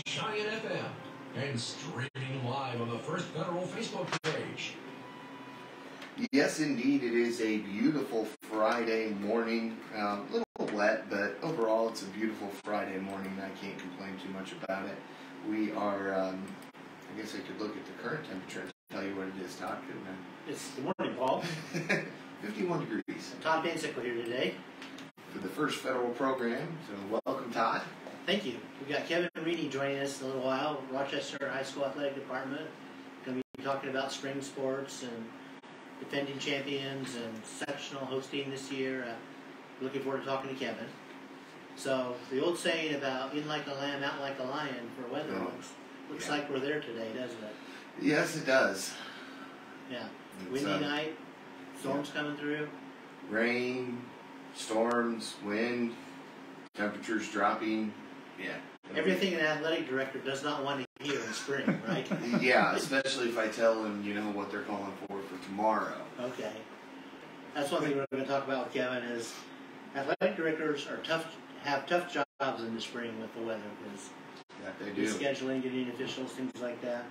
Giant FM and streaming live on the First Federal Facebook page. Yes, indeed, it is a beautiful Friday morning. A little wet, but overall it's a beautiful Friday morning. I can't complain too much about it. We are, I guess I could look at the current temperature and tell you what it is, Todd, couldn't I? It's good morning, Paul. 51 degrees. Todd Bansickle here today. For the First Federal program, so welcome, Todd. Thank you. We've got Kevin Renie joining us in a little while, Rochester High School Athletic Department. Going to be talking about spring sports and defending champions and sectional hosting this year. Looking forward to talking to Kevin. So the old saying about in like a lamb, out like a lion for weather looks like we're there today, doesn't it? Yes, it does. Yeah. Windy night, storms coming through. Rain, storms, wind, temperatures dropping. Yeah. Everything an athletic director does not want to hear in spring, right? Yeah, especially if I tell them, what they're calling for tomorrow. Okay. That's one thing we're going to talk about with Kevin is athletic directors have tough jobs in the spring with the weather because they do. Scheduling, getting officials, things like that.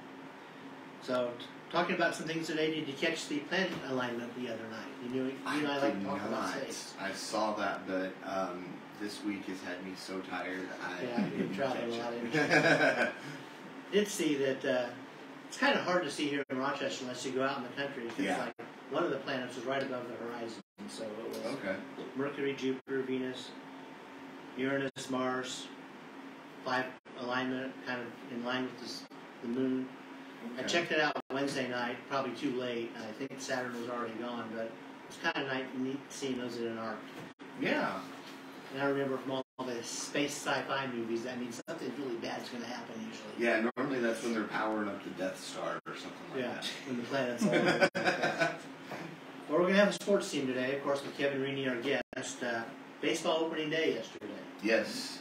So, talking about some things today, did you catch the planet alignment the other night? You and I like to talk about space. I saw that, but this week has had me so tired. You've traveled a lot. Did see that it's kind of hard to see here in Rochester unless you go out in the country. Because like one of the planets was right above the horizon, so it was Mercury, Jupiter, Venus, Uranus, Mars, 5 alignment, kind of in line with the moon. I checked it out Wednesday night, probably too late. I think Saturn was already gone, but it's kind of neat seeing those in an arc. Yeah. And I remember from all the space sci-fi movies, that means something really bad's going to happen usually. Yeah, normally that's when they're powering up the Death Star or something like that. Yeah, when the planet's all over. Well, we're going to have a sports team today, of course, with Kevin Renie, our guest. Baseball opening day yesterday. Yes.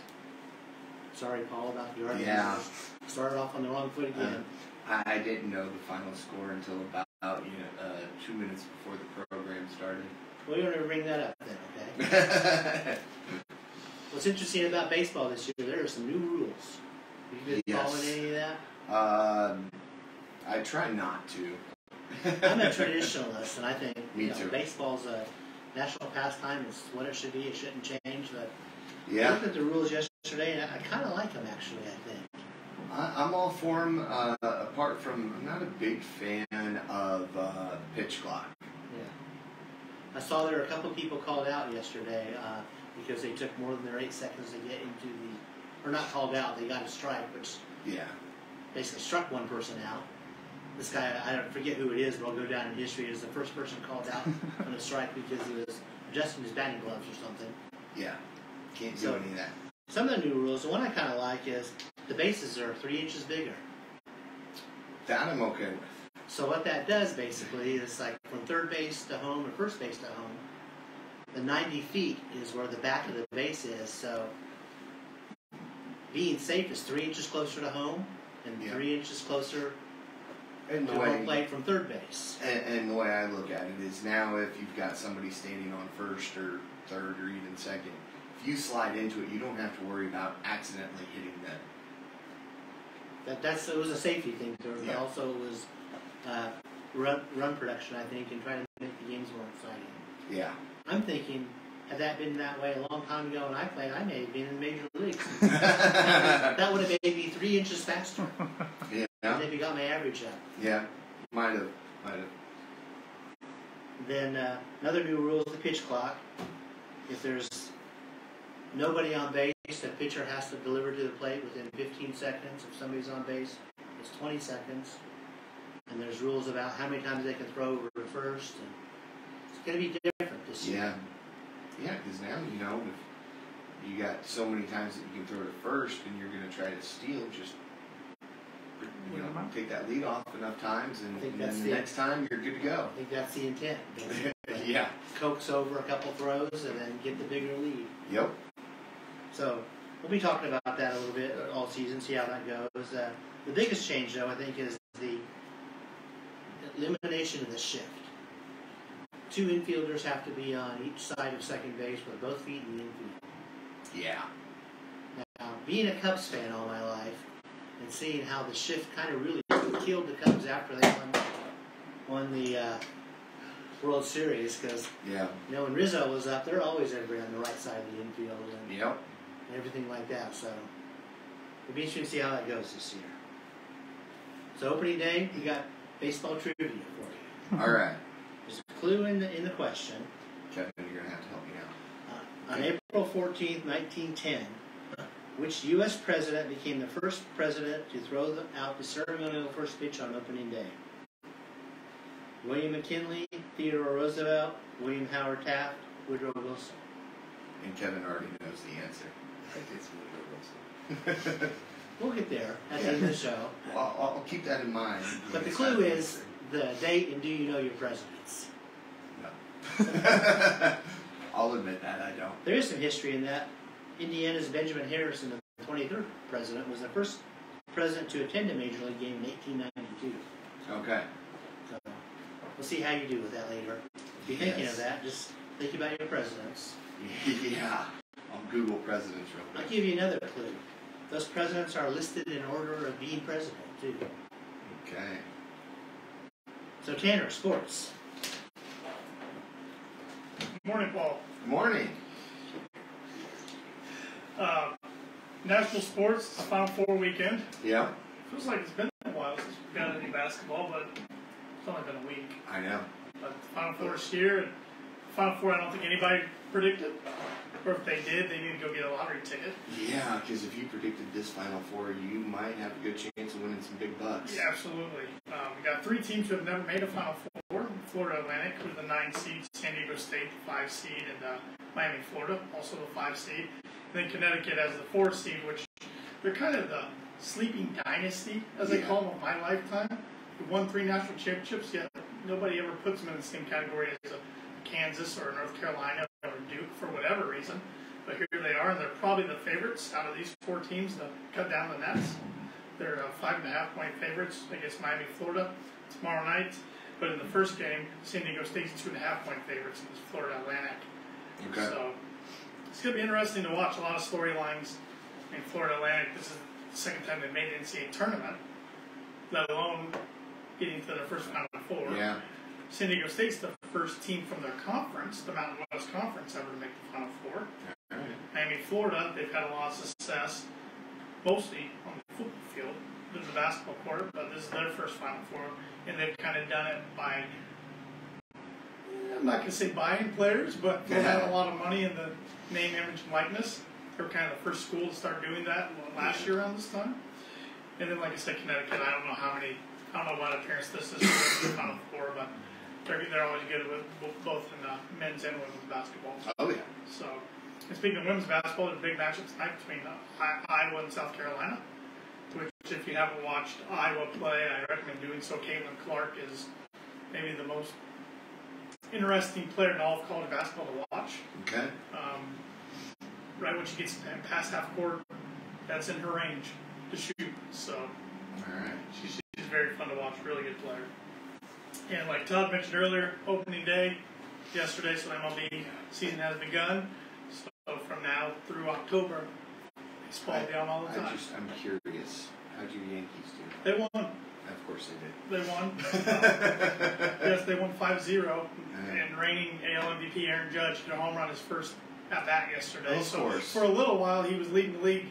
Sorry, Paul, about the argument. Yeah. Started off on the wrong foot again. I didn't know the final score until about 2 minutes before the program started. Well, you don't ever bring that up then, okay? What's interesting about baseball this year, there are some new rules. You been following any of that? I try not to. I'm a traditionalist, and I think too. Baseball's a national pastime. It's what it should be. It shouldn't change. But I looked at the rules yesterday, and I kind of like them, actually, I think. I'm all for them, apart from I'm not a big fan of pitch clock. Yeah. I saw there were a couple of people called out yesterday because they took more than their 8 seconds to get into the, or not called out, they got a strike, which basically struck one person out. This guy, I don't forget who it is, but I'll go down in history as the first person called out on a strike because he was adjusting his batting gloves or something. Yeah, can't do any of that. Some of the new rules, the one I kind of like is the bases are 3 inches bigger. That I'm okay with. So what that does basically is like from third base to home or first base to home, the 90 feet is where the back of the base is. So being safe is 3 inches closer to home and 3 inches closer to home plate from third base. And the way I look at it is now if you've got somebody standing on first or third or even second, if you slide into it, you don't have to worry about accidentally hitting them. It was a safety thing, but also it was run production, I think, and trying to make the games more exciting. Yeah. I'm thinking, had that been that way a long time ago when I played, I may have been in the major leagues. That would have made me 3 inches faster. Yeah. Maybe got my average up. Yeah, might have. Then another new rule is the pitch clock. If there's nobody on base, the pitcher has to deliver to the plate within 15 seconds. If somebody's on base, it's 20 seconds. And there's rules about how many times they can throw over to first. And it's going to be different this year. Yeah, because now, if you got so many times that you can throw to first and you're going to try to steal, just take that lead off enough times, and then the next time you're good to go. I think that's the intent. Yeah. Coax over a couple throws and then get the bigger lead. Yep. So we'll be talking about that a little bit all season, see how that goes. The biggest change, though, I think, is the elimination of the shift. 2 infielders have to be on each side of second base with both feet in the infield. Yeah. Now, being a Cubs fan all my life, and seeing how the shift kind of really killed the Cubs after they won the World Series, because when Rizzo was up, they're always everybody on the right side of the infield and everything like that. So it'll be interesting to see how that goes this year. So opening day, we got baseball trivia for you. All right. There's a clue in the question. Kevin, you're gonna have to help me out. On April 14th, 1910, which U.S. president became the first president to throw out the ceremonial first pitch on opening day? William McKinley, Theodore Roosevelt, William Howard Taft, Woodrow Wilson. And Kevin already knows the answer. I think it's Woodrow Wilson. We'll get there at the end of the show. Well, I'll keep that in mind. But the clue is the date and do you know your presidents? No. I'll admit that I don't. There is some history in that. Indiana's Benjamin Harrison, the 23rd president, was the first president to attend a major league game in 1892. Okay. So we'll see how you do with that later. If you're thinking of that, just think about your presidents. Yeah. I'll Google presidents real quick. I'll give you another clue. Those presidents are listed in order of being president, too. Okay. So, Tanner, sports. Good morning, Paul. Good morning. National sports, Final Four weekend. Yeah. Feels like it's been a while since we've got any basketball, but it's only been a week. I know. But the Final Four is here, and Final Four I don't think anybody predicted. Or if they did, they need to go get a lottery ticket. Yeah, because if you predicted this Final Four, you might have a good chance of winning some big bucks. Yeah, absolutely. We got 3 teams who have never made a Final Four. Florida Atlantic, who's the 9 seed, San Diego State, the 5 seed, and Miami, Florida, also the 5 seed. And then Connecticut as the 4 seed, which they're kind of the sleeping dynasty, as they call them, of my lifetime. They won 3 national championships, yet nobody ever puts them in the same category as a Kansas or North Carolina or Duke for whatever reason. But here they are, and they're probably the favorites out of these 4 teams to cut down the nets. They're 5.5-point favorites against Miami, Florida tomorrow night. But in the first game, San Diego State's 2.5-point favorites against Florida Atlantic. Okay. So it's going to be interesting to watch. A lot of storylines in Florida Atlantic. This is the second time they made an NCAA tournament, let alone getting to their first Final Four. Yeah. San Diego State's the first team from their conference, the Mountain West Conference, ever to make the Final Four. All right. Miami, Florida, they've had a lot of success, mostly on the football field, than the basketball court, but this is their first Final Four, and they've kind of done it by, I'm not going to say buying players, but they have a lot of money in the name, image, and likeness. They were kind of the first school to start doing that last year around this time. And then, like I said, Connecticut, I don't know what appearance this is for the Final Four, but they're always good with both in men's and women's basketball. Oh, yeah. So, and speaking of women's basketball, there's a big matchup tonight between Iowa and South Carolina, which, if you haven't watched Iowa play, I recommend doing so. Caitlin Clark is maybe the most interesting player in all of college basketball to watch. Okay. Right when she gets past half court, that's in her range to shoot. So, all right. She's very fun to watch, really good player. And like Todd mentioned earlier, opening day yesterday, so the MLB season has begun. So from now through October, baseball will be on all the time. I'm curious. How'd your Yankees do? They won. Of course they did. They won. Yes, they won 5-0. And reigning AL MVP Aaron Judge hit a home run his first at bat yesterday. Of course. For a little while, he was leading the league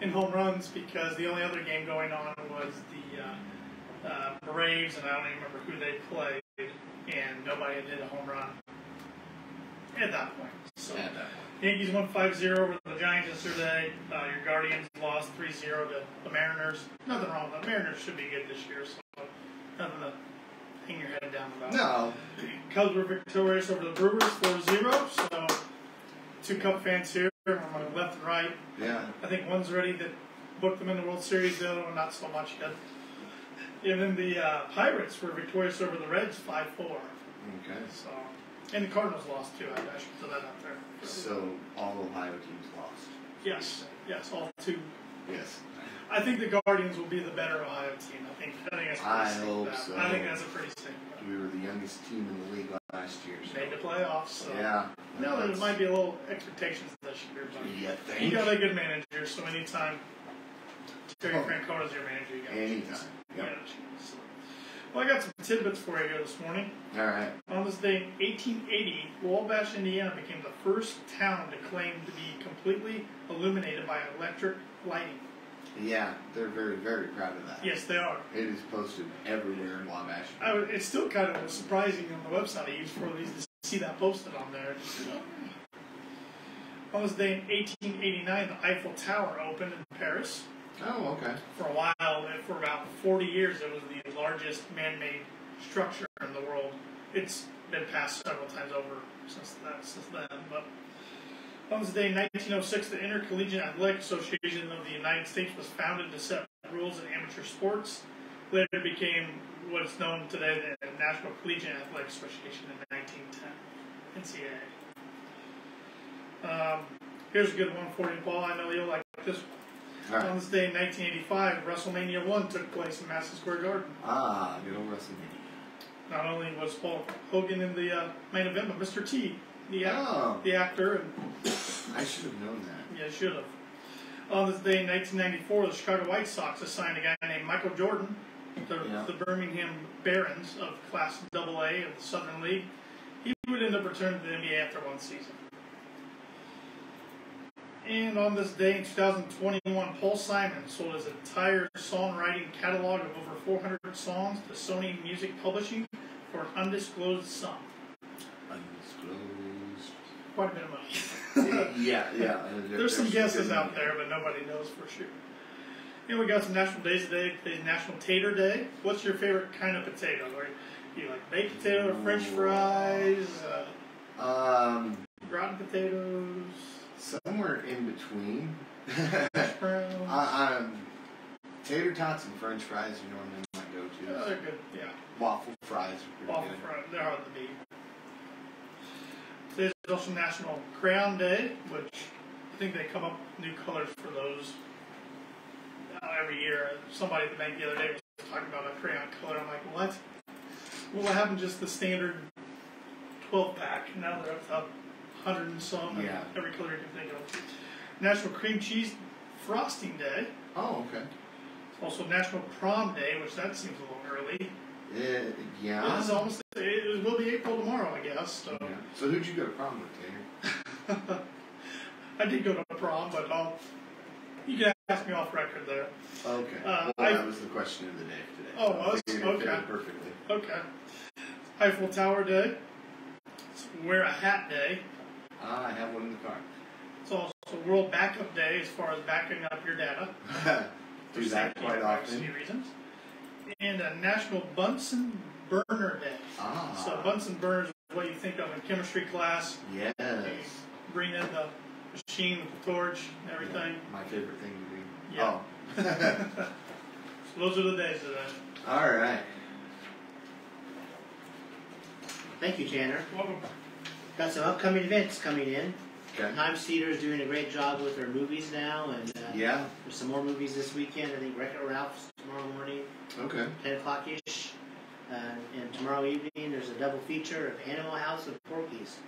in home runs because the only other game going on was the Braves, and I don't even remember who they played, and nobody had hit a home run at that point. So Yankees won 5-0 over the Giants yesterday. Your Guardians lost 3-0 to the Mariners. Nothing wrong with the Mariners. Should be good this year, so nothing to hang your head down about. No. Cubs were victorious over the Brewers 4-0, so 2 Cub fans here on my left and right. Yeah. I think one's ready to book them in the World Series, the other one not so much yet. And then the Pirates were victorious over the Reds 5-4. Okay. So, and the Cardinals lost too. I should throw that out there. So all Ohio teams lost. Yes, all 2. Yes. I think the Guardians will be the better Ohio team. I think that's pretty I safe. hope so. I think that's a pretty safe bet. We were the youngest team in the league last year. So. Made the playoffs. So. Yeah. No, there might be a little expectations this year, but you you think? got a good manager, so anytime Terry Francona's your manager. You got anytime. Yep. Well, I got some tidbits for you here this morning. All right. On this day in 1880, Wabash, Indiana became the first town to claim to be completely illuminated by electric lighting. Yeah, they're very, very proud of that. Yes, they are. It is posted everywhere in Wabash. It's still kind of surprising on the website I used for these to see that posted on there. On this day in 1889, the Eiffel Tower opened in Paris. Oh, okay. For a while, for about 40 years, it was the largest man-made structure in the world. It's been passed several times over since then. But on this day in 1906, the Intercollegiate Athletic Association of the United States was founded to set rules in amateur sports. Later became what is known today the National Collegiate Athletic Association in 1910, NCAA. Here's a good one for you, Paul. I know you'll like this one. Right. On this day in 1985, WrestleMania 1 took place in Madison Square Garden. Ah, good old WrestleMania. Not only was Paul Hogan in the main event, but Mr. T, the actor. And I should have known that. Yeah, should have. On this day in 1994, the Chicago White Sox assigned a guy named Michael Jordan to the Birmingham Barons of Class AA of the Southern League. He would end up returning to the NBA after one season. And on this day in 2021, Paul Simon sold his entire songwriting catalog of over 400 songs to Sony Music Publishing for an undisclosed sum. Undisclosed. Quite a bit of money. Yeah. There's some guesses out there, but nobody knows for sure. And we got some national days today. Today's National Tater Day. What's your favorite kind of potato? Do you like baked potato, French fries, rotten potatoes? Somewhere in between. Brown. Tater tots and French fries are normally my go-to. They're good, yeah. Waffle fries are pretty Waffle good. fries, they're hard to beat. Today's also National Crayon Day, which I think they come up with new colors for those every year. Somebody at the bank the other day was talking about a crayon color. I'm like, what? Well, what happened just the standard 12-pack? Now they're up to 100 and some. Yeah. Every color you can think of. National Cream Cheese Frosting Day. Oh, okay. It's also National Prom Day, which that seems a little early. Yeah. It's almost, it will be April tomorrow, I guess. So, yeah. So who'd you go to prom with, Tater? I did go to prom, but you can ask me off record there. Okay. That was the question of the day today. Oh, was? Okay. Perfectly. Okay. Eiffel Tower Day. It's Wear a Hat Day. I have one in the car. It's also World Backup Day as far as backing up your data. Do that quite often. Reasons. And a National Bunsen Burner Day. So Bunsen burners is what you think of in chemistry class. Yes. You bring in the machine with the torch and everything. Yeah, my favorite thing to do. Yeah. Oh. So those are the days today. All right. Thank you, Tanner. Welcome. Got some upcoming events coming in. Okay. Times Theater is doing a great job with their movies now, and Yeah. there's some more movies this weekend. I think Wreck-It Ralph's tomorrow morning, Okay. 10 o'clock-ish. And tomorrow evening, there's a double feature of Animal House and Porky's,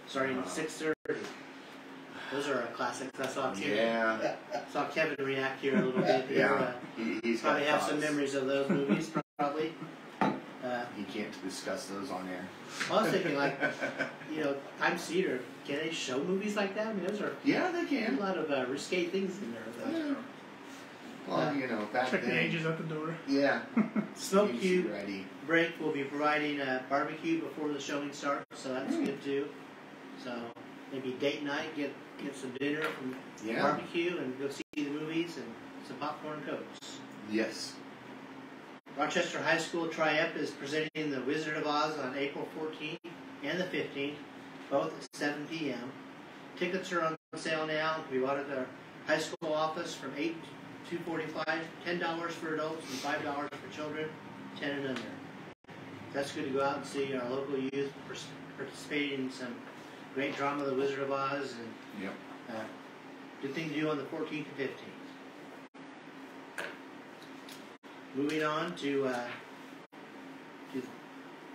starting at 6:30. Those are classics. I saw Kevin react here a little bit. Yeah. He's probably got have thoughts. some memories of those movies, probably. He can't discuss those on air. I was thinking, Times Theater, can they show movies like that? I mean, those are Yeah, they a can. lot of risque things in there. Yeah. Well, back Check then. the ages at the door. Yeah. Smoke He's Cube ready. Break will be providing a barbecue before the showing starts, so that's good too. So maybe date night, get some dinner from barbecue and go see the movies and some popcorn and cokes. Yes. Rochester High School Tri-Ep is presenting The Wizard of Oz on April 14th and the 15th, both at 7 p.m. Tickets are on sale now. We bought at the high school office from $8 to $2.45, $10 for adults and $5 for children, 10 and under. That's good to go out and see our local youth participating in some great drama, The Wizard of Oz, and good thing to do on the 14th and 15th. Moving on to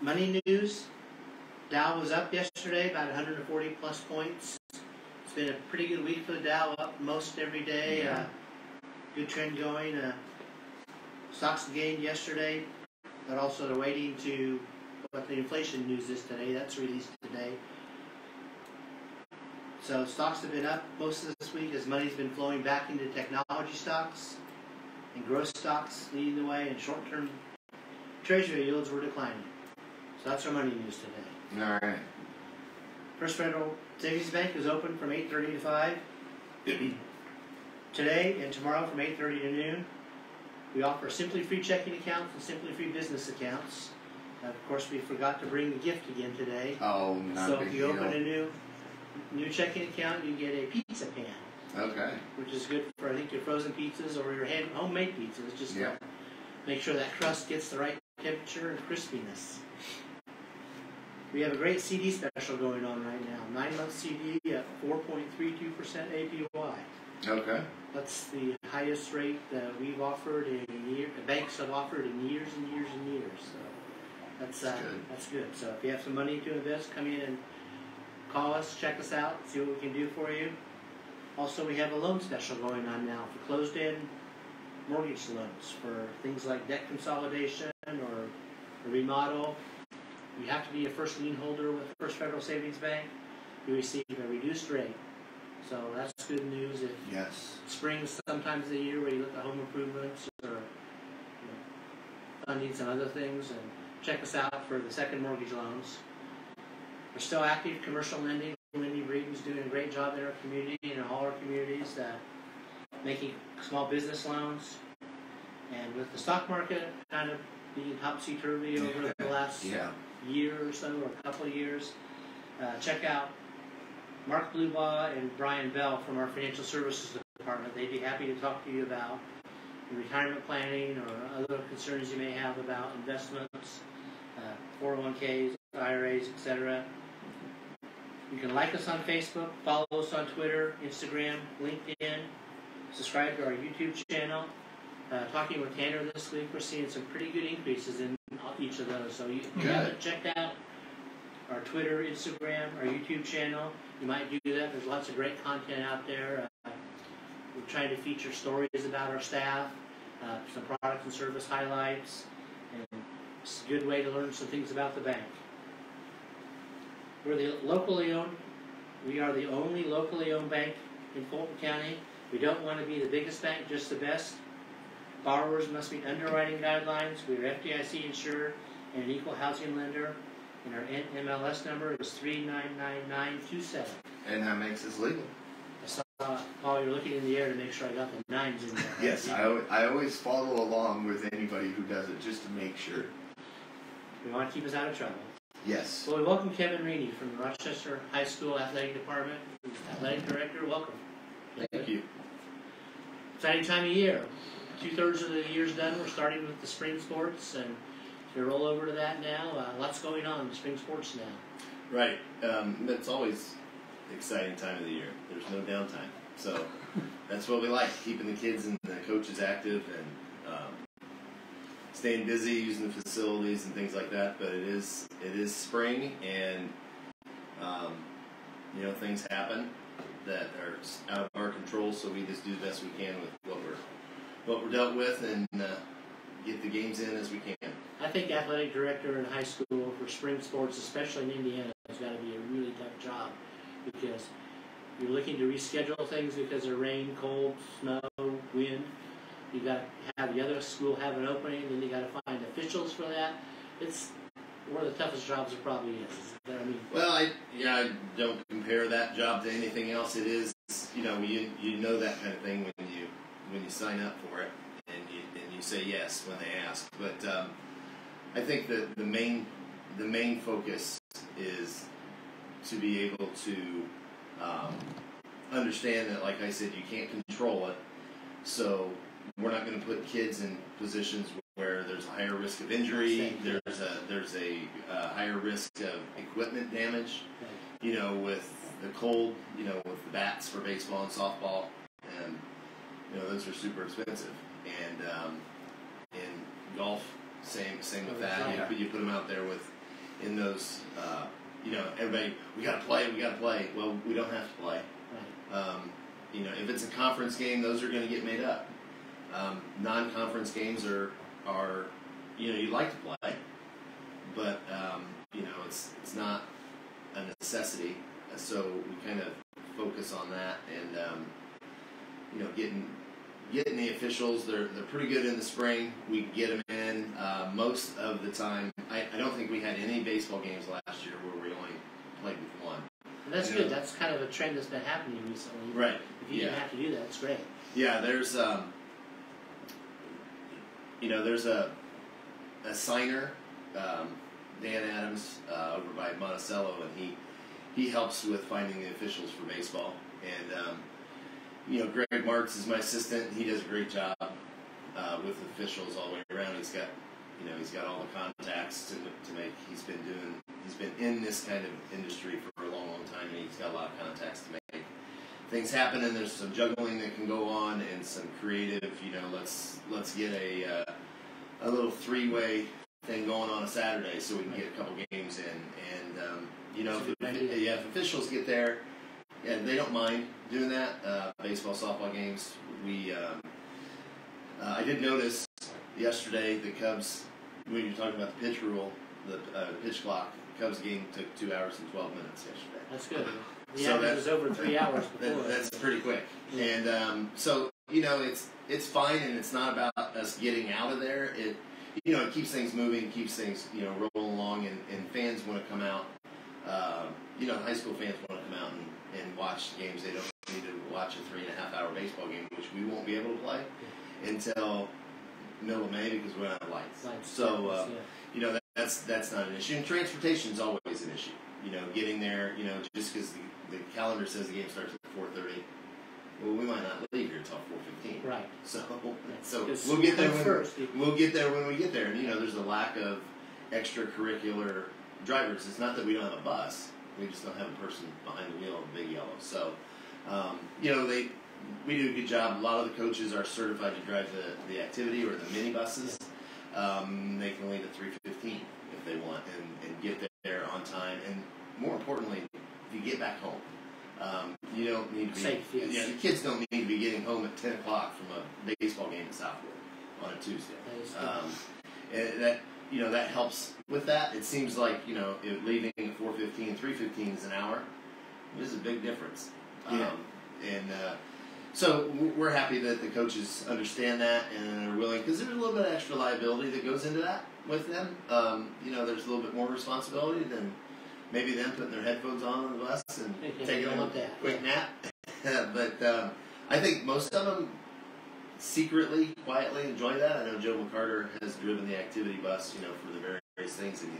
money news. Dow was up yesterday, about 140 plus points. It's been a pretty good week for the Dow, up most every day. good trend going. Stocks gained yesterday, but also they're waiting to what the inflation news is today. That's released today. So stocks have been up most of this week as money's been flowing back into technology stocks and growth stocks leading the way, and short-term treasury yields were declining. So that's our money news today. All right. First Federal Savings Bank is open from 8:30 to 5. Today and tomorrow from 8:30 to noon. We offer simply free checking accounts and simply free business accounts. Of course, we forgot to bring the gift again today. Oh, not so a big if you deal. open a new checking account, you get a pizza pan. Okay. Which is good for, I think, your frozen pizzas or your homemade pizzas. Just to make sure that crust gets the right temperature and crispiness. We have a great CD special going on right now. 9-month CD at 4.32% APY. Okay. That's the highest rate that we've offered in years. The banks have offered in years and years and years. So that's good. So if you have some money to invest, come in and call us, check us out, see what we can do for you. Also, we have a loan special going on now for closed-end mortgage loans for things like debt consolidation or a remodel. You have to be a first lien holder with First Federal Savings Bank. You receive a reduced rate. So that's good news. If spring sometimes of the year where you look at home improvements or funding some other things, and check us out for the second mortgage loans. We're still active commercial lending. Wendy Breeden's doing a great job in our community and in all our communities, making small business loans. And with the stock market kind of being topsy-turvy over the last year or so, or a couple of years, check out Mark Blubaugh and Brian Bell from our Financial Services Department. They'd be happy to talk to you about retirement planning or other concerns you may have about investments, 401ks, IRAs, etc. You can like us on Facebook, follow us on Twitter, Instagram, LinkedIn, subscribe to our YouTube channel. Talking with Tanner this week, we're seeing some pretty good increases in each of those. So if you haven't checked out our Twitter, Instagram, our YouTube channel, you might do that. There's lots of great content out there. We're trying to feature stories about our staff, some product and service highlights, and it's a good way to learn some things about the bank. We're the locally owned. We are the only locally owned bank in Fulton County. We don't want to be the biggest bank, just the best. Borrowers must meet underwriting guidelines. We are FDIC insured and an equal housing lender. And our MLS number is 399927. And that makes us legal. I saw, Paul, you're looking in the air to make sure I got the 9s in there. Yes, I always follow along with anybody who does it just to make sure. We want to keep us out of trouble. Yes. Well, we welcome Kevin Renie from the Rochester High School Athletic Department. He's Athletic Director. Welcome. Thank you. Exciting time of year. 2/3 of the year's done. We're starting with the spring sports, and we roll over to that now. Lots going on in the spring sports now. Right. It's always an exciting time of the year. There's no downtime. So that's what we like, keeping the kids and the coaches active and staying busy, using the facilities and things like that. But it is spring, and things happen that are out of our control, so we just do the best we can with what we're dealt with and get the games in as we can. I think athletic director in high school for spring sports, especially in Indiana, has got to be a really tough job because you're looking to reschedule things because of rain, cold, snow, wind. You got to have the other school have an opening, then you got to find officials for that. It's one of the toughest jobs it probably is. Well, I don't compare that job to anything else. It is, you know that kind of thing when you sign up for it and you say yes when they ask. But I think that the main focus is to be able to understand that, like I said, you can't control it. So we're not going to put kids in positions where there's a higher risk of injury. There's a higher risk of equipment damage. With the cold, with the bats for baseball and softball, and those are super expensive. And in golf, same with that. You put them out there in those. Everybody, we got to play. Well, we don't have to play. If it's a conference game, those are going to get made up. Non-conference games are you like to play, but it's not a necessity. So we kind of focus on that, and getting the officials. They're pretty good in the spring. We get them in most of the time. I don't think we had any baseball games last year where we only played with one. And that's good. That's kind of a trend that's been happening recently. Right. If you didn't have to do that, it's great. Yeah, there's there's a signer, Dan Adams, over by Monticello, and he helps with finding the officials for baseball. And Greg Marks is my assistant. He does a great job with officials all the way around. He's got all the contacts to make. He's been in this kind of industry for a long, long time, and he's got a lot of contacts to make things happen. And there's some juggling that can go on, and some creative. Let's get a little three-way thing going on a Saturday so we can get a couple games in. And if officials get there, yeah, they don't mind doing that. Baseball, softball games. I did notice yesterday the Cubs, when you're talking about the pitch rule, the pitch clock, the Cubs game took 2 hours and 12 minutes yesterday. That's good. So it was over 3 hours before. That's pretty quick. Yeah. And it's fine, and it's not about us getting out of there. It keeps things moving, keeps things rolling along, and fans want to come out. High school fans want to come out and watch games. They don't need to watch a 3.5 hour baseball game, which we won't be able to play until middle of May because we don't have lights. So that's not an issue. And transportation is always an issue. Getting there. Just because the calendar says the game starts at 4:30. Well, we might not leave here until 4:15. Right. So we'll get there first. We'll get there when we get there. And there's a lack of extracurricular drivers. It's not that we don't have a bus. We just don't have a person behind the wheel of the big yellow. So, we do a good job. A lot of the coaches are certified to drive the activity or the mini buses. They can leave at 3:15 if they want and get there on time. And more importantly, if you get back home, you don't need to be safe. Yes. Yeah, the kids don't need to be getting home at 10 o'clock from a baseball game in Southwood on a Tuesday. And that helps with that. It seems like leaving at 4:15, 3:15 is an hour. There's a big difference. Yeah. So we're happy that the coaches understand that and are willing, because there's a little bit of extra liability that goes into that with them. There's a little bit more responsibility than maybe them putting their headphones on the bus and taking a quick nap. But I think most of them secretly, quietly enjoy that. I know Joe McCarter has driven the activity bus, for the various things, and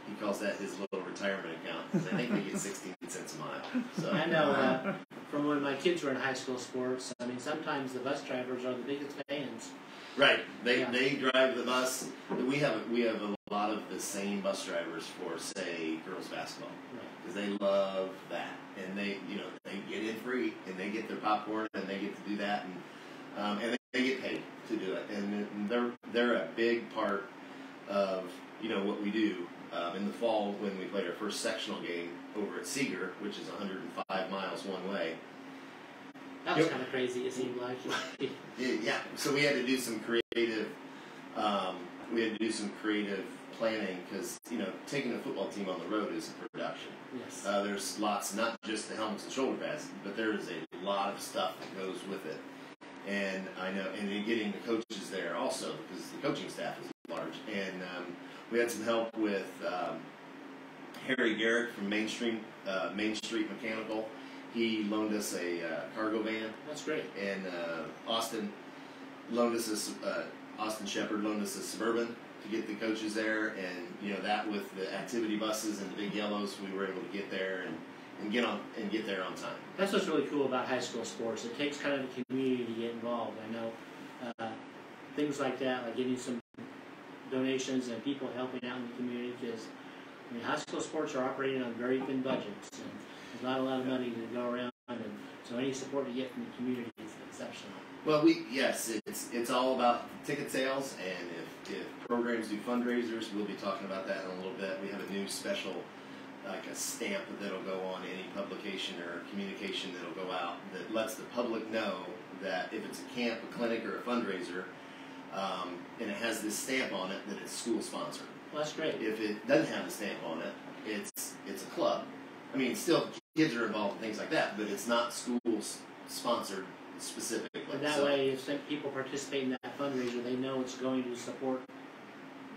he calls that his little retirement account, because I think they get 16 cents a mile. So I know from when my kids were in high school sports, sometimes the bus drivers are the biggest fans. Right. They drive the bus. We have a lot of the same bus drivers for, say, girls basketball, because they love that, and they get in free, and they get their popcorn, and they get to do that, and they get paid to do it, and they're a big part of what we do. In the fall, when we played our first sectional game over at Seeger, which is 105 miles one way. That was kind of crazy, it seemed like. Yeah. So we had to do some creative. Planning, because taking a football team on the road is a production. Yes. There's lots, not just the helmets and shoulder pads, but there is a lot of stuff that goes with it. And I know, and then getting the coaches there also, because the coaching staff is large. And we had some help with Harry Garrett from Main Street Mechanical. He loaned us a cargo van. That's great. And Austin Shepard loaned us a Suburban to get the coaches there. And that with the activity buses and the big yellows, we were able to get there and get there on time. That's what's really cool about high school sports. It takes kind of the community to get involved. I know things like that, like getting some donations and people helping out in the community, because high school sports are operating on very thin budgets, and there's not a lot of money to go around, and so any support you get from the community is exceptional. Well, it's all about ticket sales, and if programs do fundraisers, we'll be talking about that in a little bit. We have a new special, like a stamp that'll go on any publication or communication that'll go out that lets the public know that if it's a camp, a clinic, or a fundraiser, and it has this stamp on it, that it's school sponsored. Well, that's great. If it doesn't have the stamp on it, it's a club. I mean, still kids are involved in things like that, but it's not schools sponsored specifically. But that way, if some people participate in that fundraiser, they know it's going to support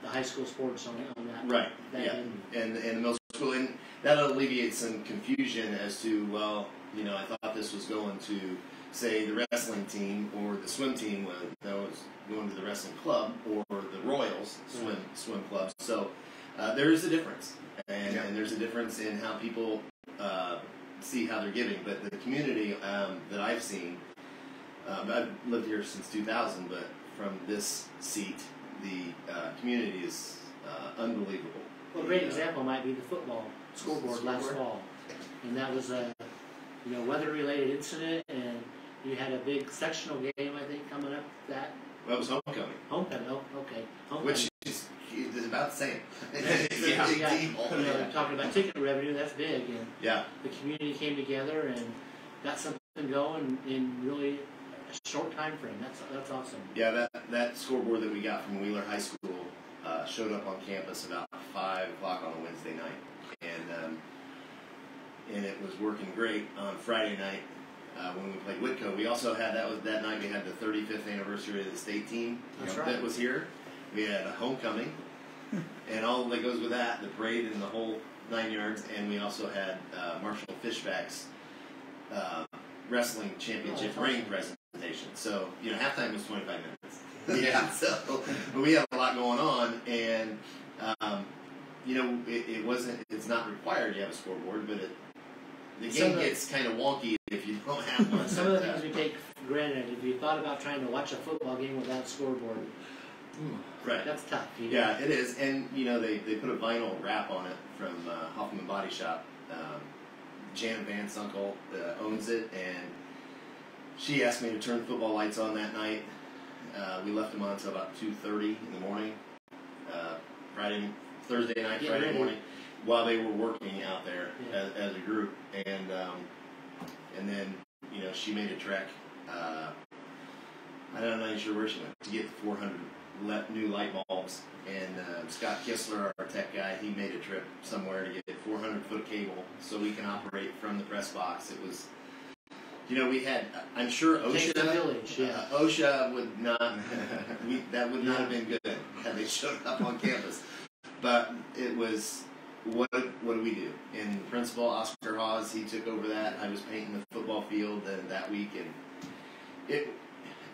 the high school sports on that. Right. That yeah. And the middle school, and that'll alleviate some confusion as to, well, you know, I thought this was going to, say, the wrestling team or the swim team, when that was going to the wrestling club, or the Royals swim club. So there is a difference, and there's a difference in how people see how they're giving. But the community that I've seen, I've lived here since 2000, but from this seat, the community is unbelievable. Well, a great example might be the football scoreboard last fall, and that was a weather-related incident, and you had a big sectional game, I think, coming up. Well, it was homecoming. Homecoming, okay. Homecoming. Which is about the same. Talking about ticket revenue, that's big, and the community came together and got something going in really a short time frame. That's awesome. Yeah, that scoreboard that we got from Wheeler High School showed up on campus about 5 o'clock on a Wednesday night, and it was working great on Friday night when we played Whitco. We also had that night we had the 35th anniversary of the state team that was here. We had a homecoming, and all that goes with that, the parade and the whole 9 yards, and we also had Marshall Fishback's wrestling championship ring presentation. So, halftime was 25 minutes. So we had a lot going on, and it's not required you have a scoreboard, but the game gets kind of wonky if you don't have one. Some of the things we take for granted. If you thought about trying to watch a football game without a scoreboard, right, that's tough. Yeah, it is, and they put a vinyl wrap on it from Hoffman Body Shop. Janet Van's uncle owns it, and she asked me to turn the football lights on that night. We left them on until about 2:30 in the morning, Thursday night, Friday morning, while they were working out there as a group, and then she made a trek. I'm not even sure where she went to get the 400 new light bulbs, and Scott Kistler, our tech guy, he made a trip somewhere to get 400-foot cable so we can operate from the press box. It was, we had, I'm sure OSHA, OSHA would not, that would not have been good had they showed up on campus. But it was, what do we do? And the principal, Oscar Hawes, he took over that. I was painting the football field that week, and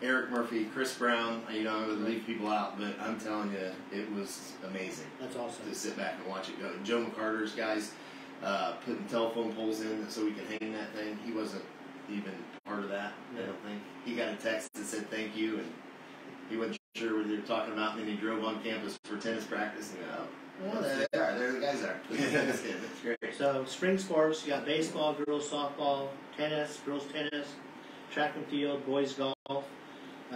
Eric Murphy, Chris Brown, I'm going to leave people out, but I'm telling you, it was amazing. That's awesome. To sit back and watch it go. Joe McCarter's guys putting telephone poles in so we could hang that thing. He wasn't even part of that, I don't think. He got a text that said thank you, and he wasn't sure what they were talking about, and then he drove on campus for tennis practice, and there they are. There the guys are. That's great. So, spring sports, you got baseball, girls softball, tennis, girls tennis, track and field, boys golf.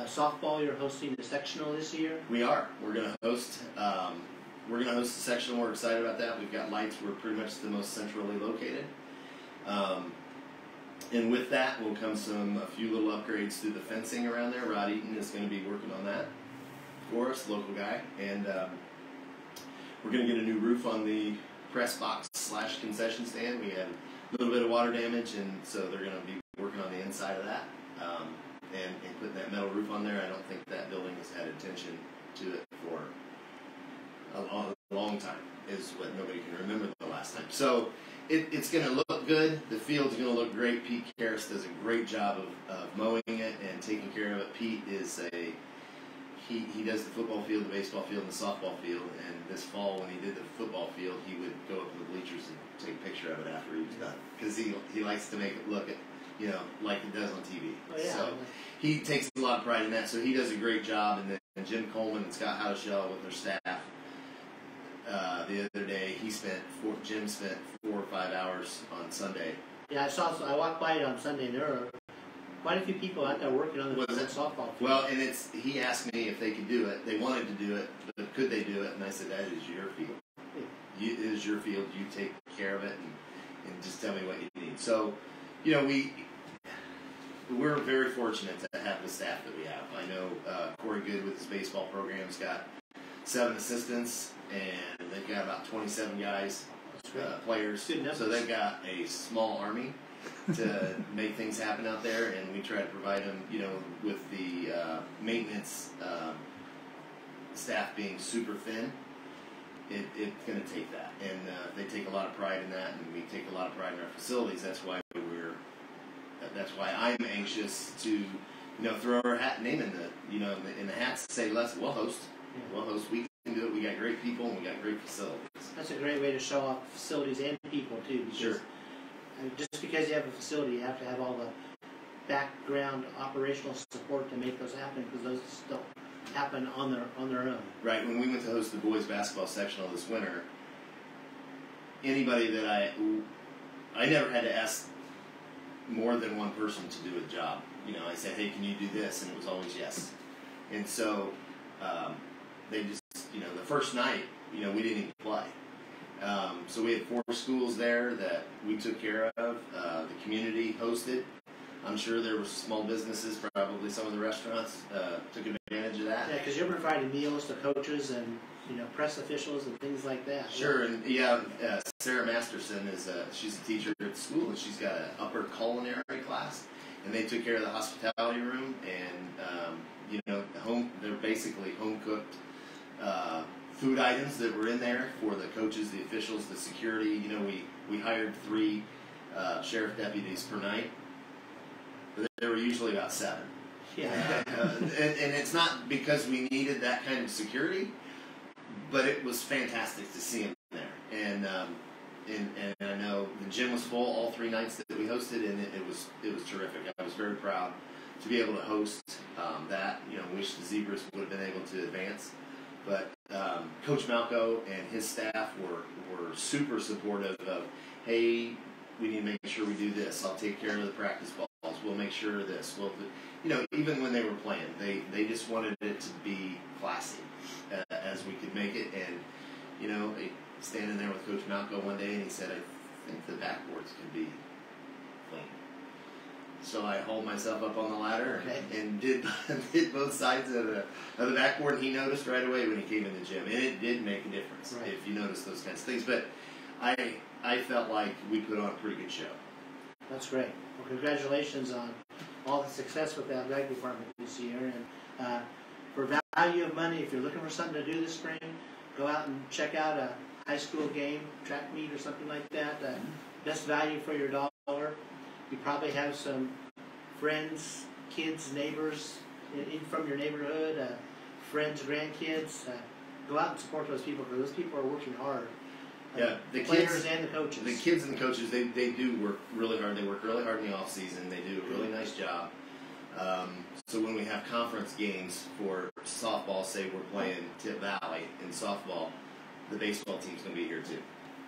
Softball, you're hosting the sectional this year? We are. We're going to host the sectional. We're excited about that. We've got lights. We're pretty much the most centrally located. And with that will come a few little upgrades to the fencing around there. Rod Eaton is going to be working on that for us, local guy. And we're going to get a new roof on the press box / concession stand. We had a little bit of water damage, and so they're going to be working on the inside of that. And putting that metal roof on there. I don't think that building has had attention to it for a long time, is what nobody can remember the last time. So it's going to look good. The field's going to look great. Pete Karras does a great job of mowing it and taking care of it. Pete is he does the football field, the baseball field, and the softball field. And this fall, when he did the football field, he would go up to the bleachers and take a picture of it after he was done, because he likes to make it look like it does on TV. Oh, yeah. So he takes a lot of pride in that. So he does a great job. And then Jim Coleman and Scott Howdeshell with their staff. The other day, Jim spent 4 or 5 hours on Sunday. Yeah, I walked by it on Sunday, and there are quite a few people out there working on the softball field. Well, and he asked me if they could do it. They wanted to do it, but could they do it? And I said, that is your field. It is your field. You take care of it, and just tell me what you need. So, we're very fortunate to have the staff that we have. I know Corey Good with his baseball program's got 7 assistants, and they've got about 27 guys, players. So they've got a small army to make things happen out there, and we try to provide them, with the maintenance staff being super thin. It's going to take that, and they take a lot of pride in that, and we take a lot of pride in our facilities. That's why I'm anxious to, throw our name in the hats and say, we'll host. We'll host. We can do it. We got great people, and we got great facilities. That's a great way to show off facilities and people too. Because, sure. Just because you have a facility, you have to have all the background operational support to make those happen, because those don't happen on their own. Right. When we went to host the boys basketball sectional this winter, anybody that I never had to ask more than one person to do a job. I said, hey, can you do this? And it was always yes. And so they just, the first night, we didn't even play. So we had 4 schools there that we took care of. The community hosted. I'm sure there were small businesses, probably some of the restaurants took advantage of that. Yeah, because you're providing meals to coaches and press officials and things like that. Sure, and Sarah Masterson she's a teacher at the school, and she's got an upper culinary class, and they took care of the hospitality room, and they're basically home cooked food items that were in there for the coaches, the officials, the security. We hired 3 sheriff deputies per night. There were usually about 7. Yeah. And it's not because we needed that kind of security, but it was fantastic to see them there. And I know the gym was full all 3 nights that we hosted, and it was terrific. I was very proud to be able to host that. Wish the Zebras would have been able to advance, but Coach Malco and his staff were super supportive of, hey, we need to make sure we do this. I'll take care of the practice balls. We'll make sure of this. Even when they were playing, they just wanted it to be classy as we could make it. And, standing there with Coach Malco one day, and he said, I think the backboards can be clean. So I hauled myself up on the ladder and did both sides of the backboard, and he noticed right away when he came in the gym. And it did make a difference if you notice those kinds of things. But I felt like we put on a pretty good show. That's great. Well, congratulations on all the success with the athletic department this year. And for value of money, if you're looking for something to do this spring, go out and check out a high school game, track meet or something like that. Best value for your dollar. You probably have some friends, kids, neighbors from your neighborhood, friends, grandkids. Go out and support those people, because those people are working hard. Yeah, the players kids and the coaches. The kids and the coaches, they do work really hard. They work really hard in the off season. They do a really nice job. So when we have conference games for softball, say we're playing Tip Valley in softball, the baseball team's going to be here too.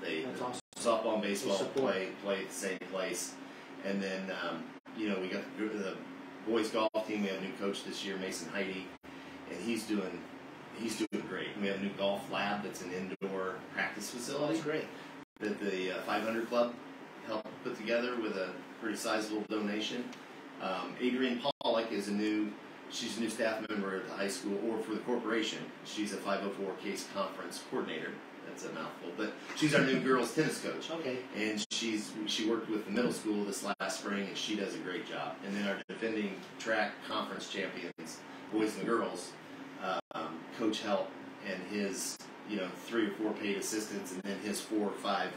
That's awesome. Softball and baseball play at the same place. And then we got the boys golf team. We have a new coach this year, Mason Heidi, and he's doing great. We have a new golf lab that's an indoor practice facility. That's great. That the 500 Club helped put together with a pretty sizable donation. Adrienne Pollock is she's a new staff member at the high school, or for the corporation. She's a 504 case conference coordinator. That's a mouthful, but she's our new girls tennis coach. Okay. And she worked with the middle school this last spring, and she does a great job. And then our defending track conference champions, boys and girls, Coach Help and his 3 or 4 paid assistants, and then his 4 or 5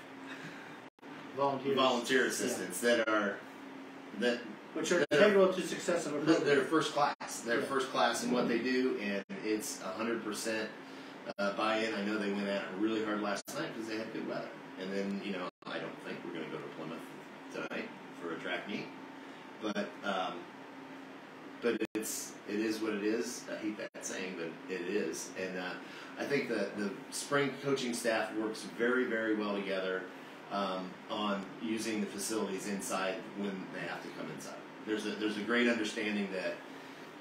volunteer assistants which are integral to success of a program. They're first class. They're first class in what they do, and it's 100% buy-in. I know they went at it really hard last night because they had good weather. And then I don't think we're going to go to Plymouth tonight for a track meet, but it is what it is. I hate that saying, but it is. And I think that the spring coaching staff works very, very well together on using the facilities inside when they have to come inside. There's a great understanding that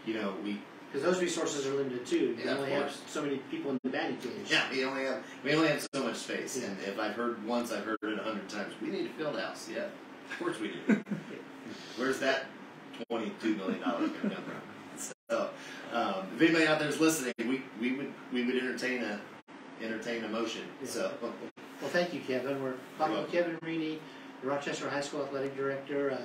because those resources are limited too. You only have so many people in the batting cage. Yeah, we only have so much space. Yeah. And if I've heard once, I've heard it 100 times. We need to fill the house. Yeah, of course we do. Where's that $22 million going to come from. So, if anybody out there is listening, we would entertain a motion. Yeah. So, well, thank you, Kevin. We're talking with Kevin Renie, the Rochester High School athletic director.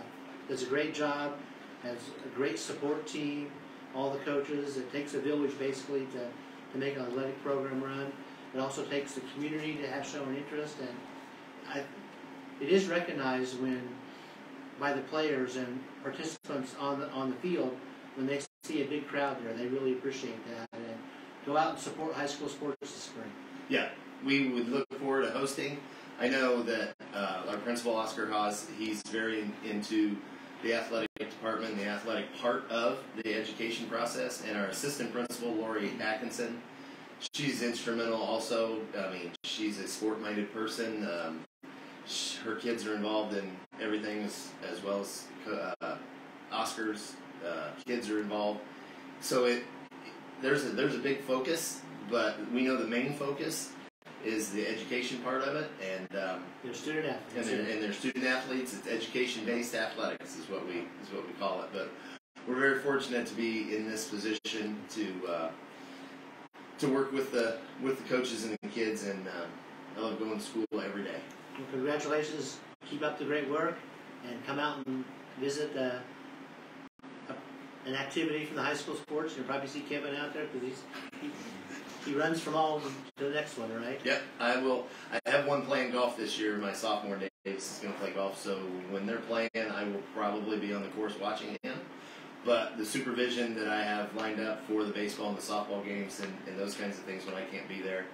Does a great job. Has a great support team. All the coaches. It takes a village basically to make an athletic program run. It also takes the community to have shown interest, and it is recognized by the players and participants on the field when they see a big crowd there. They really appreciate that, and go out and support high school sports this spring. Yeah, we would look forward to hosting. I know that our principal, Oscar Haas, he's very into the athletic department, the athletic part of the education process, and our assistant principal, Lori Atkinson, she's instrumental also. I mean, she's a sport-minded person. Her kids are involved in everything as well as Oscar's kids are involved. So there's a big focus, but we know the main focus is the education part of it, and their student athletes. And their student athletes. It's education-based athletics is what we call it. But we're very fortunate to be in this position to work with the coaches and the kids, and I love going to school every day. Well, congratulations. Keep up the great work, and come out and visit an activity from the high school sports. You'll probably see Kevin out there because he runs from all to the next one, right? Yep, I will. I have one playing golf this year. My sophomore Davis is going to play golf, so when they're playing, I will probably be on the course watching him. But the supervision that I have lined up for the baseball and the softball games and those kinds of things when I can't be there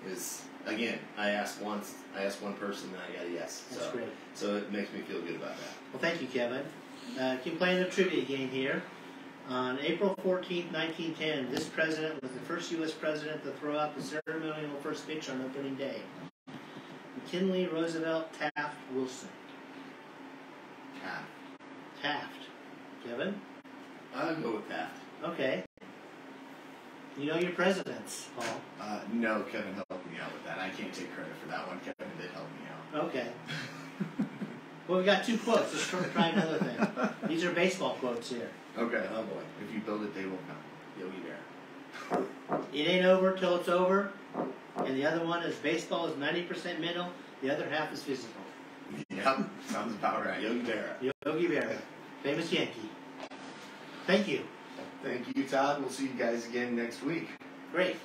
is, again, I asked one person and I got a yes. That's great. So it makes me feel good about that. Well, thank you, Kevin. Keep playing the trivia game here. On April 14th, 1910, this president was the first U.S. president to throw out the ceremonial first pitch on opening day. McKinley, Roosevelt, Taft, Wilson. Taft. Kevin? I'll go with Taft. Okay. You know your presidents, Paul. No, Kevin helped me out with that. I can't take credit for that one. Kevin did help me out. Okay. Well, we got two quotes. Let's try another thing. These are baseball quotes here. Okay. Oh boy. If you build it, they will come. Yogi Berra. It ain't over till it's over. And the other one is baseball is 90% mental, the other half is physical. Yep, sounds about right. Yogi Berra. Yogi Berra, famous Yankee. Thank you. Thank you, Todd. We'll see you guys again next week. Great.